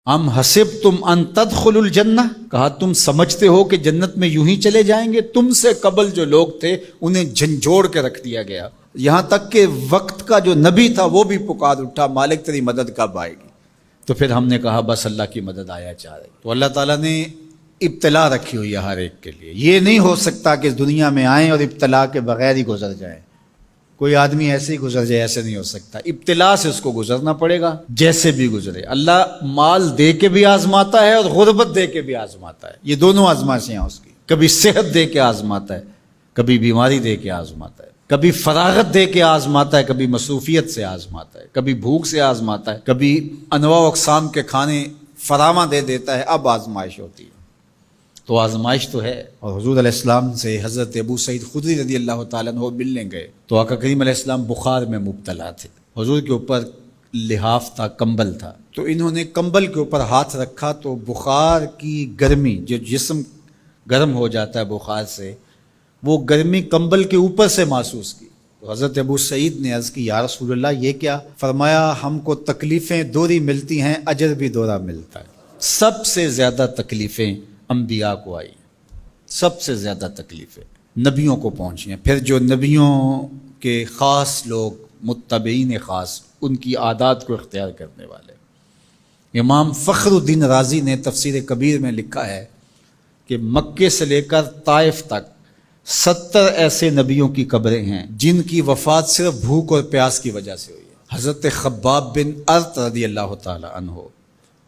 ام حسبتم ان تدخلوا الجنہ، کہا تم سمجھتے ہو کہ جنت میں یوں ہی چلے جائیں گے؟ تم سے قبل جو لوگ تھے انہیں جھنجھوڑ کے رکھ دیا گیا، یہاں تک کہ وقت کا جو نبی تھا وہ بھی پکار اٹھا مالک تیری مدد کب آئے گی؟ تو پھر ہم نے کہا بس اللہ کی مدد آیا چاہ رہی۔ تو اللہ تعالیٰ نے ابتلا رکھی ہوئی ہے ہر ایک کے لیے، یہ نہیں ہو سکتا کہ دنیا میں آئیں اور ابتلا کے بغیر ہی گزر جائیں۔ کوئی آدمی ایسے ہی گزر جائے، ایسے نہیں ہو سکتا، ابتلا سے اس کو گزرنا پڑے گا جیسے بھی گزرے۔ اللہ مال دے کے بھی آزماتا ہے اور غربت دے کے بھی آزماتا ہے، یہ دونوں آزمائشیں ہیں اس کی۔ کبھی صحت دے کے آزماتا ہے، کبھی بیماری دے کے آزماتا ہے، کبھی فراغت دے کے آزماتا ہے، کبھی مصروفیت سے آزماتا ہے، کبھی بھوک سے آزماتا ہے، کبھی انواع و اقسام کے کھانے فراواں دے دیتا ہے۔ اب آزمائش ہوتی ہے، تو آزمائش تو ہے۔ اور حضور علیہ السلام سے حضرت ابو سعید خدری رضی اللہ تعالیٰ عنہ ملنے گئے تو آقا کریم علیہ السلام بخار میں مبتلا تھے، حضور کے اوپر لحاف تھا، کمبل تھا، تو انہوں نے کمبل کے اوپر ہاتھ رکھا تو بخار کی گرمی، جو جسم گرم ہو جاتا ہے بخار سے، وہ گرمی کمبل کے اوپر سے محسوس کی۔ تو حضرت ابو سعید نے عرض کی یا رسول اللہ یہ کیا؟ فرمایا ہم کو تکلیفیں دوہری ملتی ہیں، اجر بھی دوہرا ملتا ہے۔ سب سے زیادہ تکلیفیں انبیاء کو آئی، سب سے زیادہ تکلیفیں نبیوں کو پہنچی ہیں۔ پھر جو نبیوں کے خاص لوگ، متبعین خاص، ان کی عادات کو اختیار کرنے والے۔ امام فخر الدین رازی نے تفسیر کبیر میں لکھا ہے کہ مکے سے لے کر طائف تک 70 ایسے نبیوں کی قبریں ہیں جن کی وفات صرف بھوک اور پیاس کی وجہ سے ہوئی ہے۔ حضرت خباب بن ارت رضی اللہ تعالی عنہ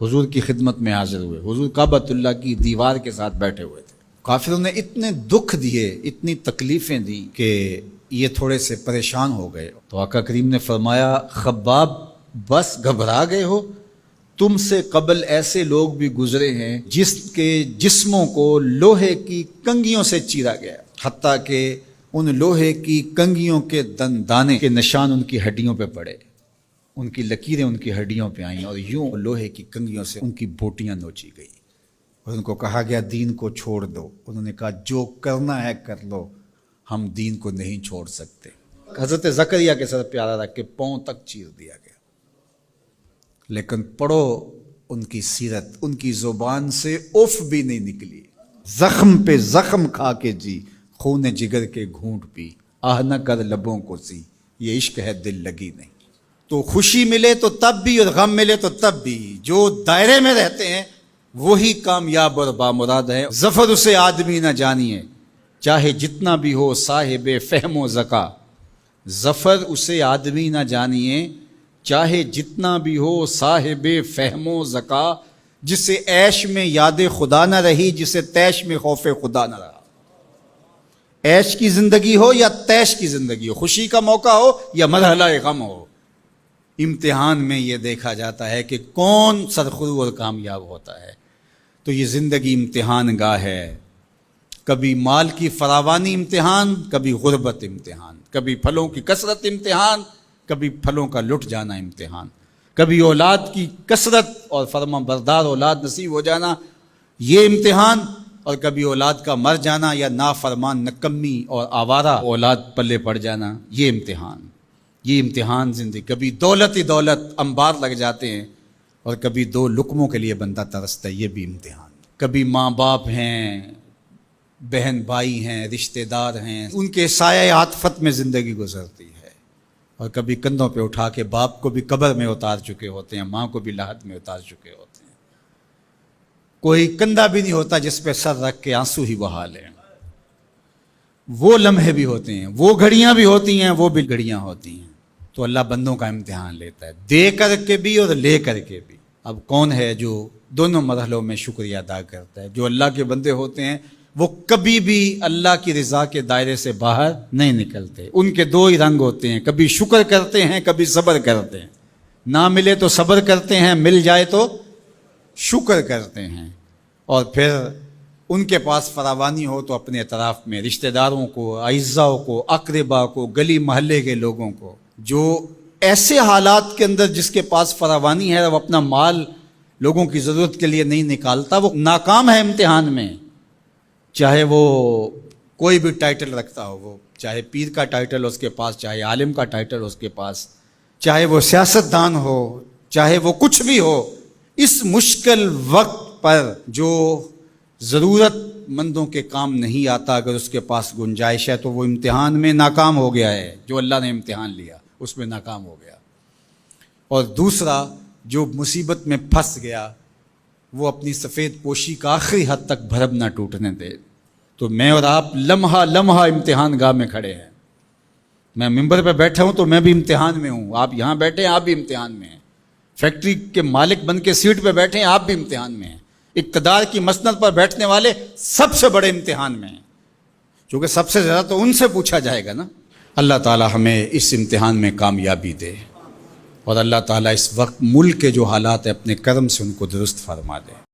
حضور کی خدمت میں حاضر ہوئے، حضور کعبۃ اللہ کی دیوار کے ساتھ بیٹھے ہوئے تھے، کافروں نے اتنے دکھ دیے، اتنی تکلیفیں دی کہ یہ تھوڑے سے پریشان ہو گئے۔ تو آقا کریم نے فرمایا خباب بس گھبرا گئے ہو؟ تم سے قبل ایسے لوگ بھی گزرے ہیں جس کے جسموں کو لوہے کی کنگھیوں سے چیرا گیا، حتیٰ کہ ان لوہے کی کنگھیوں کے دانے کے نشان ان کی ہڈیوں پہ پڑے، ان کی لکیریں ان کی ہڈیوں پہ آئیں، اور یوں لوہے کی کنگھیوں سے ان کی بوٹیاں نوچی گئی، اور ان کو کہا گیا دین کو چھوڑ دو۔ انہوں نے کہا جو کرنا ہے کر لو، ہم دین کو نہیں چھوڑ سکتے۔ حضرت زکریا کے سر پیارا رکھ کے پاؤں تک چیر دیا گیا، لیکن پڑھو ان کی سیرت، ان کی زبان سے اف بھی نہیں نکلی، زخم پہ زخم کھا کے جی، خون جگر کے گھونٹ پی، آہ نہ کر لبوں کو سی، یہ عشق ہے دل لگی نہیں۔ تو خوشی ملے تو تب بھی اور غم ملے تو تب بھی، جو دائرے میں رہتے ہیں وہی کامیاب اور بامراد ہے۔ ظفر اسے آدمی نہ جانیے چاہے جتنا بھی ہو صاحب فہم و ذکا، ظفر اسے آدمی نہ جانیے چاہے جتنا بھی ہو صاحب فہم و ذکا، جسے عیش میں یاد خدا نہ رہی، جسے تیش میں خوف خدا نہ رہا۔ عیش کی زندگی ہو یا تیش کی زندگی ہو، خوشی کا موقع ہو یا مرحلہ غم ہو، امتحان میں یہ دیکھا جاتا ہے کہ کون سرخرو اور کامیاب ہوتا ہے۔ تو یہ زندگی امتحان گاہ ہے، کبھی مال کی فراوانی امتحان، کبھی غربت امتحان، کبھی پھلوں کی کثرت امتحان، کبھی پھلوں کا لٹ جانا امتحان، کبھی اولاد کی کثرت اور فرما بردار اولاد نصیب ہو جانا یہ امتحان، اور کبھی اولاد کا مر جانا یا نافرمان نکمی اور آوارہ اولاد پلے پڑ جانا، یہ امتحان، یہ امتحان زندگی۔ کبھی دولت ہی دولت انبار لگ جاتے ہیں، اور کبھی دو لقموں کے لیے بندہ ترستا ہے، یہ بھی امتحان۔ کبھی ماں باپ ہیں، بہن بھائی ہیں، رشتہ دار ہیں، ان کے سایہ عاطفت میں زندگی گزرتی ہے، اور کبھی کندھوں پہ اٹھا کے باپ کو بھی قبر میں اتار چکے ہوتے ہیں، ماں کو بھی لاحد میں اتار چکے ہوتے ہیں، کوئی کندھا بھی نہیں ہوتا جس پہ سر رکھ کے آنسو ہی بہا لیں۔ وہ لمحے بھی ہوتے ہیں، وہ گھڑیاں بھی ہوتی ہیں، وہ بھی گھڑیاں ہوتی ہیں۔ تو اللہ بندوں کا امتحان لیتا ہے، دے کر کے بھی اور لے کر کے بھی۔ اب کون ہے جو دونوں مرحلوں میں شکریہ ادا کرتا ہے؟ جو اللہ کے بندے ہوتے ہیں وہ کبھی بھی اللہ کی رضا کے دائرے سے باہر نہیں نکلتے۔ ان کے دو ہی رنگ ہوتے ہیں، کبھی شکر کرتے ہیں، کبھی صبر کرتے ہیں۔ نہ ملے تو صبر کرتے ہیں، مل جائے تو شکر کرتے ہیں۔ اور پھر ان کے پاس فراوانی ہو تو اپنے اطراف میں رشتہ داروں کو، اعزاء کو، اقربا کو، گلی محلے کے لوگوں کو، جو ایسے حالات کے اندر جس کے پاس فراوانی ہے وہ اپنا مال لوگوں کی ضرورت کے لیے نہیں نکالتا، وہ ناکام ہے امتحان میں۔ چاہے وہ کوئی بھی ٹائٹل رکھتا ہو، وہ چاہے پیر کا ٹائٹل اس کے پاس، چاہے عالم کا ٹائٹل اس کے پاس، چاہے وہ سیاست دان ہو، چاہے وہ کچھ بھی ہو، اس مشکل وقت پر جو ضرورت مندوں کے کام نہیں آتا، اگر اس کے پاس گنجائش ہے تو وہ امتحان میں ناکام ہو گیا ہے، جو اللہ نے امتحان لیا اس میں ناکام ہو گیا۔ اور دوسرا، جو مصیبت میں پھنس گیا وہ اپنی سفید پوشی کا آخری حد تک بھرم نہ ٹوٹنے دے۔ تو میں اور آپ لمحہ لمحہ امتحان گاہ میں کھڑے ہیں۔ میں ممبر پہ بیٹھا ہوں تو میں بھی امتحان میں ہوں، آپ یہاں بیٹھے ہیں آپ بھی امتحان میں ہیں، فیکٹری کے مالک بن کے سیٹ پہ بیٹھے ہیں آپ بھی امتحان میں ہیں، اقتدار کی مسند پر بیٹھنے والے سب سے بڑے امتحان میں ہیں، کیونکہ سب سے زیادہ تو ان سے پوچھا جائے گا نا۔ اللہ تعالی ہمیں اس امتحان میں کامیابی دے، اور اللہ تعالیٰ اس وقت ملک کے جو حالات ہیں اپنے کرم سے ان کو درست فرما دے۔